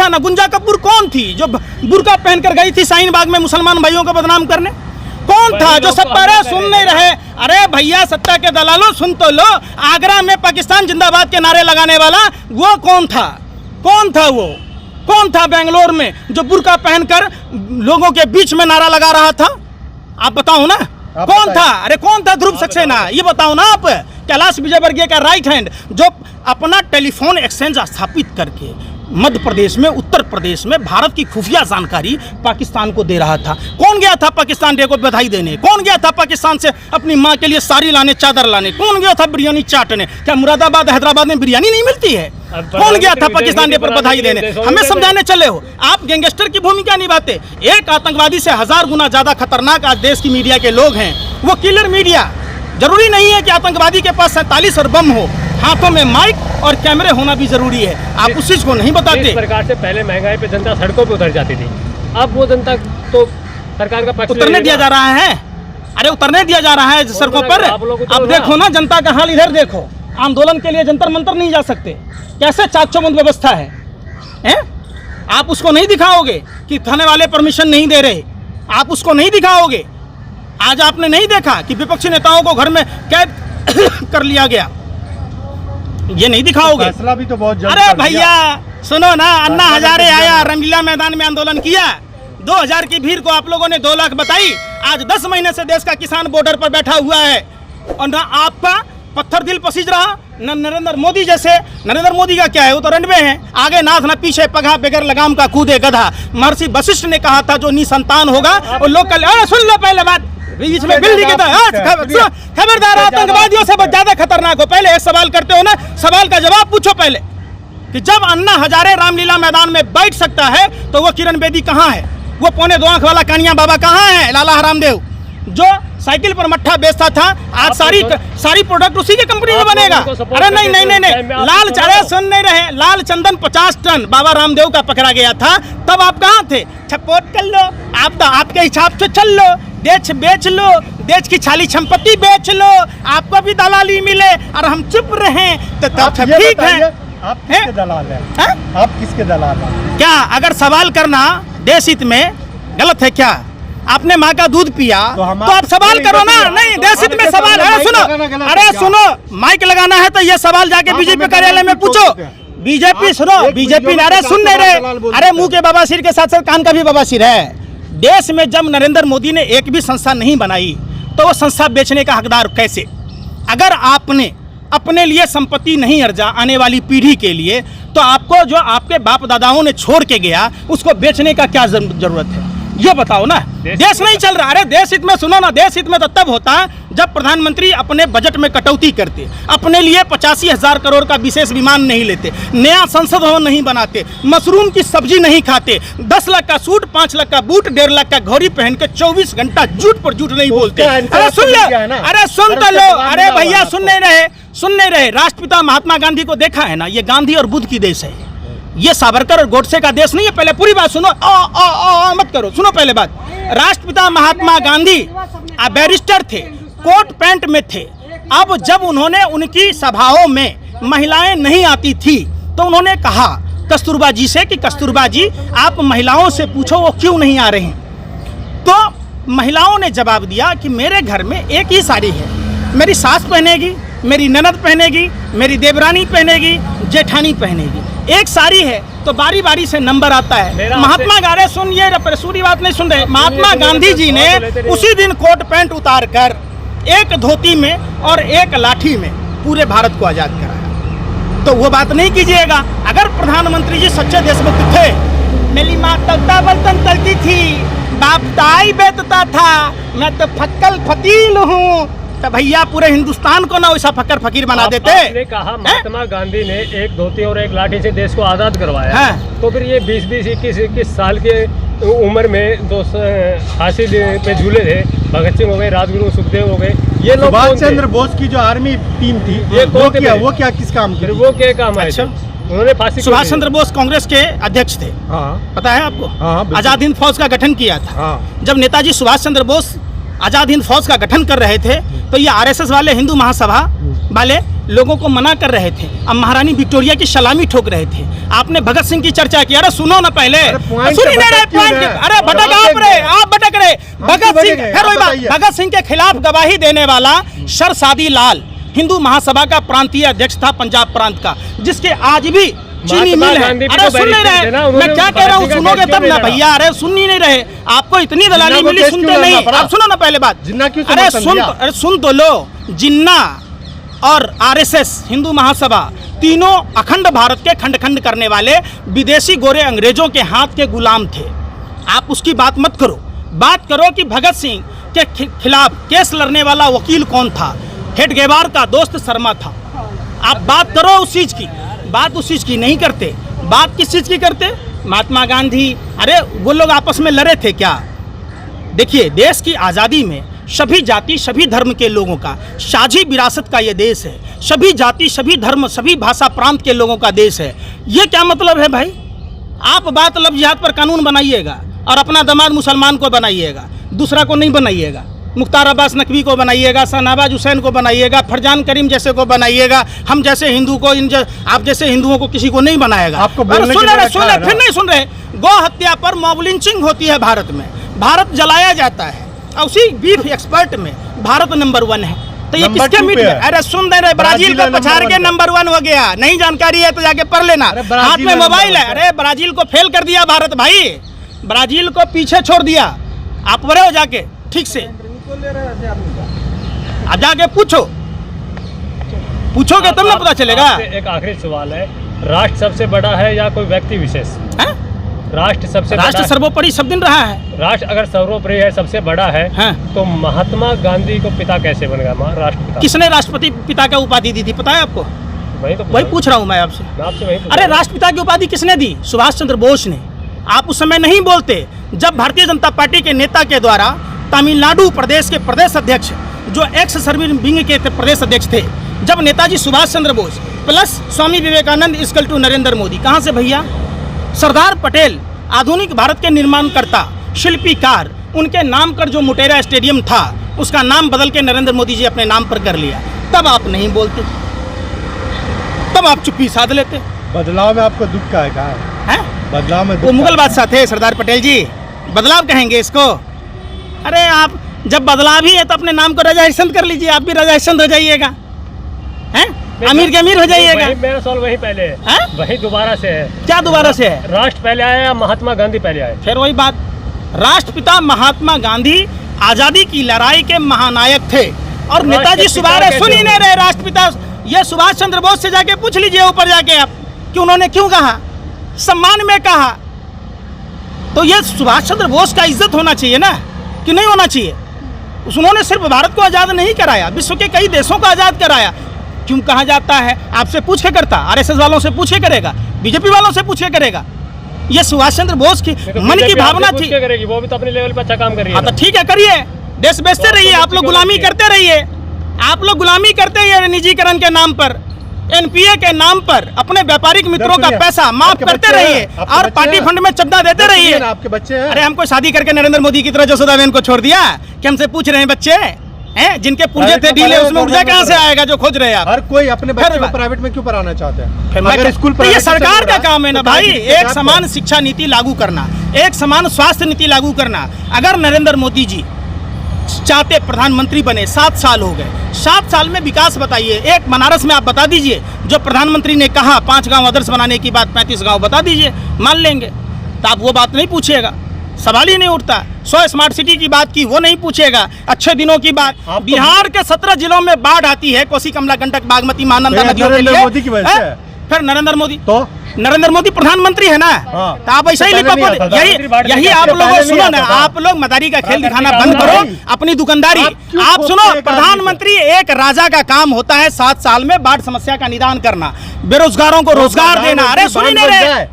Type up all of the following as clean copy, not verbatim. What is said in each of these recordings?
पूछा ना, गुंजा कपूर कौन थी जो बुर्का पहनकर गई थी शाहीन बाग में मुसलमान भाइयों को बदनाम करने? कौन था जो सत्ता रहे सुन नहीं रहे? अरे भैया सत्ता के दलालों सुन तो लो, आगरा में पाकिस्तान जिंदाबाद के नारे लगाने वाला वो कौन था? कौन था वो? कौन था बेंगलोर में जो बुर्का पहनकर लोगों के बीच में नारा लगा रहा था? आप बताओ ना कौन था? अरे कौन था ध्रुव सक्सेना? ये बताओ ना आप। कैलाश विजयवर्गीय का राइट हैंड जो अपना टेलीफोन एक्सचेंज स्थापित करके मध्य प्रदेश में, उत्तर प्रदेश में भारत की खुफिया जानकारी पाकिस्तान को दे रहा था। कौन गया था पाकिस्तान डे को बधाई देने? कौन गया था पाकिस्तान से अपनी माँ के लिए साड़ी लाने, चादर लाने? कौन गया था बिरयानी चाटने? क्या मुरादाबाद हैदराबाद में बिरयानी नहीं मिलती है? कौन गया था पाकिस्तान डे पर बधाई देने? हमें समझाने चले हो? आप गैंगस्टर की भूमिका निभाते। एक आतंकवादी से 1000 गुना ज्यादा खतरनाक आज देश की मीडिया के लोग हैं, वो किलर मीडिया। जरूरी नहीं है कि आतंकवादी के पास 47 और बम हो, हाथों में माइक और कैमरे होना भी जरूरी है। आप उस चीज को नहीं बताते। इस प्रकार से पहले महंगाई पे जनता सड़कों पे उतर जाती थी, अब वो जनता तो सरकार का पक्ष उतरने दिया जा रहा है। अरे उतरने दिया जा रहा है सड़कों पर। अब देखो ना जनता का हाल, इधर देखो। आंदोलन के लिए जंतर मंतर नहीं जा सकते, कैसे चाकचौबंद व्यवस्था है? आप उसको नहीं दिखाओगे कि थाने वाले परमिशन नहीं दे रहे, आप उसको नहीं दिखाओगे। आज आपने नहीं देखा कि विपक्षी नेताओं को घर में कैद कर लिया गया, ये नहीं दिखाओगे। फैसला भी तो बहुत जल्द। अरे भैया सुनो ना, अन्ना हजारे आया, रामलीला मैदान में आंदोलन किया, 2000 की भीड़ को आप लोगों ने 2 लाख बताई। आज 10 महीने से देश का किसान बॉर्डर पर बैठा हुआ है और ना आपका पत्थर दिल पसीज रहा, न नरेंद्र मोदी जैसे। नरेंद्र मोदी का क्या है, वो तो रनवे है, आगे नाथ न पीछे पगा, बगैर लगाम का कूदे गधा। महर्षि वशिष्ठ ने कहा था जो निसंतान होगा और लोग कल। सुन लो पहले बात, बीच में बिल्ली के खबरदार, आतंकवादियों से ज्यादा खतरनाक हो। पहले एक सवाल करते हो ना, सवाल का जवाब पूछो पहले कि जब अन्ना हजारे रामलीला मैदान में बैठ सकता है तो वो किरण बेदी कहाँ है? वो पौने 2 आंख वाला कानिया बाबा कहाँ है? लाला हरामदेव जो साइकिल पर मट्ठा बेचता था, आज सारी प्रोडक्ट उसी की कंपनी में बनेगा। अरे नहीं नहीं नहीं नहीं, लाल चारे सुन नहीं रहे। लाल चंदन 50 टन बाबा रामदेव का पकड़ा गया था, तब आप कहाँ थे? सपोर्ट कर लो, आप तो आपके हिसाब से चल लो, देश बेच लो, देश की छाली संपत्ति बेच लो, आपको भी दलाली मिले और हम चुप रहे तो तब ठीक है। आप किसके दलाल हैं? आप किसके दलाल हैं? क्या अगर सवाल करना देश हित में गलत है क्या? आपने माँ का दूध पिया तो आप सवाल करो ना। नहीं, देश हित में सवाल है। सुनो, अरे सुनो, माइक लगाना है तो ये सवाल जाके बीजेपी कार्यालय में पूछो। बीजेपी सुनो, बीजेपी नारे सुन नहीं रहे। अरे मुंह के बवासीर के साथ साथ कान का भी बवासीर है। देश में जब नरेंद्र मोदी ने एक भी संस्था नहीं बनाई तो वो संस्था बेचने का हकदार कैसे? अगर आपने अपने लिए संपत्ति नहीं अर्जा आने वाली पीढ़ी के लिए, तो आपको जो आपके बाप दादाओं ने छोड़ के गया उसको बेचने का क्या जरूरत है? ये बताओ ना। देश नहीं चल रहा। अरे देश हित में सुनो ना, देश हित में तो तब होता जब प्रधानमंत्री अपने बजट में कटौती करते, अपने लिए 85,000 करोड़ का विशेष विमान नहीं लेते, नया संसद भवन नहीं बनाते, मशरूम की सब्जी नहीं खाते, 10 लाख का सूट, 5 लाख का बूट, 1.5 लाख का घड़ी पहन के 24 घंटा झूठ पर झूठ नहीं बोलते। अरे सुन लो, अरे सुन तो लो। अरे भैया सुन नहीं रहे। राष्ट्रपिता महात्मा गांधी को देखा है ना, ये गांधी और बुद्ध की देश है, ये सावरकर और गोडसे का देश नहीं है। पहले पूरी बात सुनो, मत करो, सुनो पहले बात। राष्ट्रपिता महात्मा गांधी बैरिस्टर थे, कोट पैंट में थे। अब जब उन्होंने उनकी सभाओं में महिलाएं नहीं आती थी तो उन्होंने कहा कस्तूरबा जी से कि कस्तूरबा जी आप महिलाओं से पूछो वो क्यों नहीं आ रही। तो महिलाओं ने जवाब दिया कि मेरे घर में एक ही साड़ी है, मेरी सास पहनेगी, मेरी ननद पहनेगी, मेरी देवरानी पहनेगी, जेठानी पहनेगी। एक साड़ी है तो बारी बारी से नंबर आता है। महात्मा गांधी सुन, ये पूरी बात नहीं सुन रहे। महात्मा गांधी जी ने उसी दिन कोट पैंट उतार कर एक धोती में और एक लाठी में पूरे भारत को आजाद कराया। तो वो बात नहीं कीजिएगा। अगर प्रधानमंत्री जी सच्चे देशभक्त थे, मेरी माँ तलता बर्तन तलती थी, बाप दाई बेचता था, मैं तो फक्कल फकीर हूँ, तो भैया पूरे हिंदुस्तान को ना वैसा फकर फकीर बना देते। आपने कहा महात्मा गांधी ने एक धोती और एक लाठी से देश को आजाद करवाया है। तो फिर ये 20-20, 21-21 साल के उम्र में जो फांसी पे झूले थे, भगत सिंह हो गए, राजगुरु, सुखदेव हो गए, ये लोग सुभाष चंद्र बोस की जो आर्मी टीम थी, ये वो क्या किस काम की? वो क्या काम है? उन्होंने फांसी। सुभाष चंद्र बोस कांग्रेस के अध्यक्ष थे, पता है आपको? आजाद हिंद फौज का गठन किया था। जब नेताजी सुभाष चंद्र बोस आजाद हिंद फौज का गठन कर रहे थे तो ये आरएसएस वाले, हिंदू महासभा वाले लोगों को मना कर रहे थे, अब महारानी विक्टोरिया की सलामी ठोक रहे थे। आपने भगत सिंह की चर्चा की, अरे सुनो ना पहले, सुन ही नहीं रहे पॉइंट। अरे भटक आप भटक रहे। भगत सिंह, फिर वही बात, भगत सिंह के खिलाफ गवाही देने वाला शरसादी लाल हिंदू महासभा का प्रांतीय अध्यक्ष था पंजाब प्रांत का, जिसके आज भी चीनी मिल है। अरे सुन नहीं रहे, मैं क्या कह रहा हूँ, सुनोगे तब ना भैया। अरे सुन ही नहीं रहे, आपको इतनी दलाली मिली, सुनते नहीं। आप सुनो ना पहले बात, अरे सुन तो लो। जिन्ना और आरएसएस हिंदू महासभा तीनों अखंड भारत के खंड खंड करने वाले विदेशी गोरे अंग्रेजों के हाथ के गुलाम थे। आप उसकी बात मत करो, बात करो कि भगत सिंह के खिलाफ केस लड़ने वाला वकील कौन था। हेड गेवार का दोस्त शर्मा था। आप बात करो उस चीज की, बात उस चीज की नहीं करते। बात किस चीज की करते? महात्मा गांधी, अरे वो लोग आपस में लड़े थे क्या? देखिए, देश की आज़ादी में सभी जाति सभी धर्म के लोगों का साझी विरासत का ये देश है। सभी जाति सभी धर्म सभी भाषा प्रांत के लोगों का देश है। ये क्या मतलब है भाई? आप बात लफ्ज़ जिहाद पर कानून बनाइएगा और अपना दामाद मुसलमान को बनाइएगा, दूसरा को नहीं बनाइएगा। मुख्तार अब्बास नकवी को बनाइएगा, शहनाबाज हुसैन को बनाइएगा, फरजान करीम जैसे को बनाइएगा, हम जैसे हिंदू को, आप जैसे हिंदुओं को किसी को नहीं बनाएगा। आपको सुन रहे फिर नहीं सुन रहे। गौ हत्या पर मॉब लिंचिंग होती है भारत में, भारत जलाया जाता है, और उसी बीफ एक्सपर्ट में भारत नंबर 1 है। तो ये किसके मीट में? अरे सुन रहे, ब्राजील को पछाड़ के नंबर 1 हो गया। नहीं जानकारी है तो जाके पढ़ लेना, हाथ में मोबाइल है। अरे ब्राजील को फेल कर दिया भारत भाई, ब्राजील को पीछे छोड़ दिया। आप पढ़े हो जाके ठीक से, जाके पूछोगे तब ना पता चलेगा। एक आखिरी सवाल है, राष्ट्र सबसे बड़ा है या कोई व्यक्ति विशेष? राष्ट्र सर्वोपरि सब दिन रहा है। राष्ट्र अगर सर्वोपरि है, सबसे बड़ा है, तो महात्मा गांधी को पिता कैसे बन गया राष्ट्रपिता? किसने राष्ट्रपति पिता का उपाधि दी थी पता है आपको? वही पूछ रहा हूँ मैं आपसे। अरे राष्ट्रपिता की उपाधि किसने दी? सुभाष चंद्र बोस ने। आप उस समय नहीं बोलते जब भारतीय जनता पार्टी के नेता के द्वारा तमिलनाडु प्रदेश के प्रदेश अध्यक्ष, जो एक्स सर्विस विंग के प्रदेश अध्यक्ष थे, जब Netaji Subhash Chandra Bose plus Swami Vivekananda equal to Narendra Modi, कहाँ से भैया? सरदार पटेल आधुनिक भारत के निर्माणकर्ता, शिल्पीकार, उनके नाम पर जो मोटेरा स्टेडियम था उसका नाम बदल के नरेंद्र मोदी जी अपने नाम पर कर लिया। तब आप नहीं बोलते, तब आप चुप्पी साध लेते। बदलाव में आपको दुख का है? बदलाव में वो मुगल बादशाह थे सरदार पटेल जी, बदलाव कहेंगे इसको? अरे आप जब बदलाव ही है तो अपने नाम को राजा हरिश्चंद्र कर लीजिए, आप भी राजा हरिश्चंद्र हो जाइएगा, हैं? अमीर के अमीर हो जाइएगा। मेरा सवाल वही पहले है, वही दोबारा से है। क्या दोबारा से है? राष्ट्र पहले आया या महात्मा गांधी पहले आए? फिर वही बात, राष्ट्रपिता महात्मा गांधी आजादी की लड़ाई के महानायक थे, और नेताजी सुभाष, सुन ही नहीं रहे, राष्ट्रपिता ये सुभाष चंद्र बोस से जाके पूछ लीजिए ऊपर जाके आप कि उन्होंने क्यों कहा, सम्मान में कहा। तो ये सुभाष चंद्र बोस का इज्जत होना चाहिए ना, कि नहीं होना चाहिए? उन्होंने सिर्फ भारत को आज़ाद नहीं कराया, विश्व के कई देशों को आज़ाद कराया। क्यों कहा जाता है? आपसे पूछ के करता, आरएसएस वालों से पूछे करेगा, बीजेपी वालों से पूछे करेगा। ये सुभाष चंद्र बोस की मन की भावना थी। वो भी तो अपने लेवल पर अच्छा काम कर रही है। तो ठीक है, करिए, देश बेचते रहिए, आप लोग गुलामी करते रहिए, आप लोग गुलामी करते रहिए निजीकरण के नाम पर, एनपीए के नाम पर अपने व्यापारिक मित्रों का पैसा माफ करते रहिए और पार्टी फंड में चंदा देते रहिए। आपके बच्चे हैं? अरे हमको शादी करके नरेंद्र मोदी की तरह जसोदाबेन को छोड़ दिया कि हमसे पूछ रहे हैं बच्चे हैं? जिनके पुर्जे थे ढीले, उसमें ऊर्जा कहाँ से आएगा जो खोज रहे हैं आप? हर कोई अपने बच्चे को प्राइवेट में क्यों पढ़ाना चाहते हैं? अगर स्कूल तो ये सरकार का काम है ना भाई, एक समान शिक्षा नीति लागू करना, एक समान स्वास्थ्य नीति लागू करना। अगर नरेंद्र मोदी जी चाहते प्रधानमंत्री बने, 7 साल हो गए, 7 साल में विकास बताइए। एक बनारस में आप बता दीजिए, जो प्रधानमंत्री ने कहा 5 गांव आदर्श बनाने की बात, 35 गांव बता दीजिए, मान लेंगे। तो आप वो बात नहीं पूछिएगा, सवाल ही नहीं उठता। 100 स्मार्ट सिटी की बात की, वो नहीं पूछेगा। अच्छे दिनों की बात, बिहार के 17 जिलों में बाढ़ आती है, कोसी, कमला, गंडक, बागमती, महानंदा नदियों के लिए। फिर नरेंद्र मोदी, तो नरेंद्र मोदी प्रधानमंत्री है ना, तो आप ऐसा ही लिखो। यही आप लोग सुनो ना, आप लोग मदारी का खेल दिखाना बंद करो, अपनी दुकानदारी। आप सुनो, प्रधानमंत्री एक राजा का काम होता है 7 साल में बाढ़ समस्या का निदान करना, बेरोजगारों को रोजगार देना। अरे सुन ही नहीं रहे,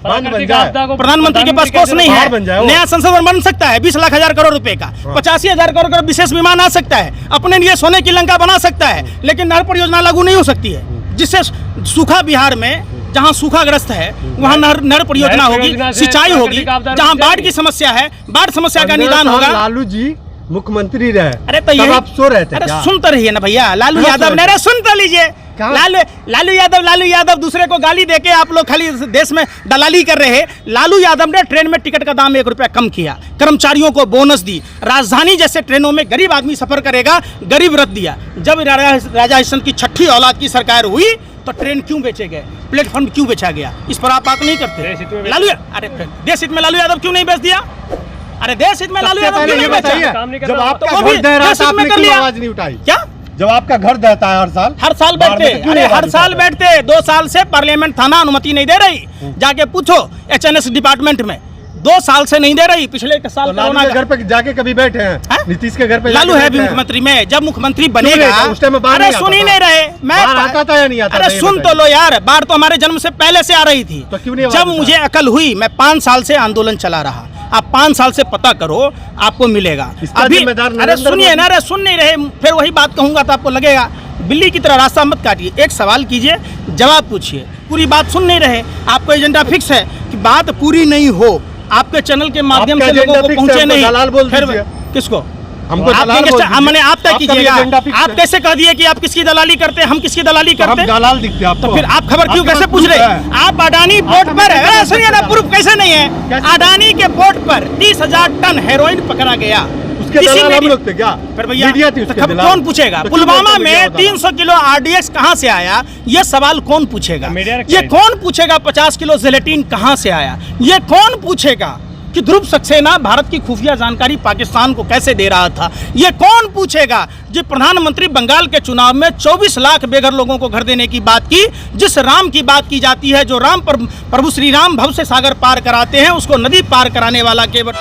प्रधानमंत्री के पास कोष नहीं है, नया संसद भवन बन सकता है 20,00,000 करोड़ रुपए का, 85,000 करोड़ का विशेष विमान आ सकता है, अपने लिए सोने की लंका बना सकता है, लेकिन नहर परियोजना लागू नहीं हो सकती है, जिससे सूखा बिहार में जहाँ सूखाग्रस्त है वहाँ नहर परियोजना होगी, सिंचाई होगी। जहाँ बाढ़ की समस्या है, बाढ़ समस्या का निदान होगा। लालू जी मुख्यमंत्री रहे, अरे तो आप सो रहे थे? अरे सुनते रहिए ना भैया, लालू यादव ने, सुनते लीजिए, लालू यादव दूसरे को गाली देके आप लोग खाली देश में दलाली कर रहे हैं। लालू यादव ने ट्रेन में टिकट का दाम 1 रुपया कम किया, कर्मचारियों को बोनस दी, राजधानी जैसे ट्रेनों में गरीब आदमी सफर करेगा, गरीब रथ दिया। जब राजा हरिश्चंद्र की छठी औलाद की सरकार हुई तो ट्रेन क्यों बेचे गए, प्लेटफॉर्म क्यों बेचा गया, इस पर आप बात नहीं करते। लालू अरे देश हित में लालू यादव क्यों नहीं बेच दिया? अरे देश हित में लालू यादव क्यों नहीं बेचा? जब आपका घर दह रहा था आपने क्यों आवाज नहीं उठाई? क्या जब आपका घर दहता है हर साल बैठते, अरे हर साल बैठते। 2 साल से पार्लियामेंट थाना अनुमति नहीं दे रही, जाके पूछो एचएनएस डिपार्टमेंट में, 2 साल से नहीं दे रही। पिछले 1 साल कोरोना के घर पे जाके कभी बैठे हैं? नीतीश के घर पे लालू है भी मुख्यमंत्री में, जब मुख्यमंत्री बनेगा अरे सुन ही नहीं रहे, मैं आता था या नहीं आता? अरे सुन तो लो यार, बाढ़ तो हमारे जन्म से पहले से आ रही थी। तो क्यों नहीं? जब मुझे अकल हुई, मैं 5 साल से आंदोलन चला रहा। आप 5 साल से पता करो, आपको मिलेगा। अभी अरे सुनिए ना, अरे सुन नहीं रहे, फिर वही बात कहूंगा तो आपको लगेगा बिल्ली की तरह रास्ता मत काटिए। एक सवाल कीजिए, जवाब पूछिए, पूरी बात सुन नहीं रहे। आपको एजेंडा फिक्स है कि बात पूरी नहीं हो, आपके चैनल के माध्यम से लोगों को पहुंचे नहीं, फिर किसको हमको मैंने आप तय कीजिएगा। आप कैसे कह दिए कि आप किसकी दलाली करते हैं, हम किसकी दलाली करते हैं? दलाल दिखते हैं आपको। तो फिर आप खबर क्यों कैसे पूछ रहे हैं? आप अडानी पोर्ट पर, सुनिए ना, प्रूफ कैसे नहीं है? अडानी के पोर्ट पर 30,000 टन हेरोइन पकड़ा गया, उसके दलाल हम लोग थे क्या? फिर भैया कौन पूछेगा? पुलवामा में 300 किलो RDX कहाँ से आया, ये सवाल कौन पूछेगा? ये कौन पूछेगा 50 किलो जिलेटिन कहाँ से आया? ये कौन पूछेगा कि ध्रुव सक्सेना भारत की खुफिया जानकारी पाकिस्तान को कैसे दे रहा था? ये कौन पूछेगा जी प्रधानमंत्री बंगाल के चुनाव में 24 लाख बेघर लोगों को घर देने की बात की? जिस राम की बात की जाती है, जो राम पर प्रभु श्री राम भव से सागर पार कराते हैं, उसको नदी पार कराने वाला केवल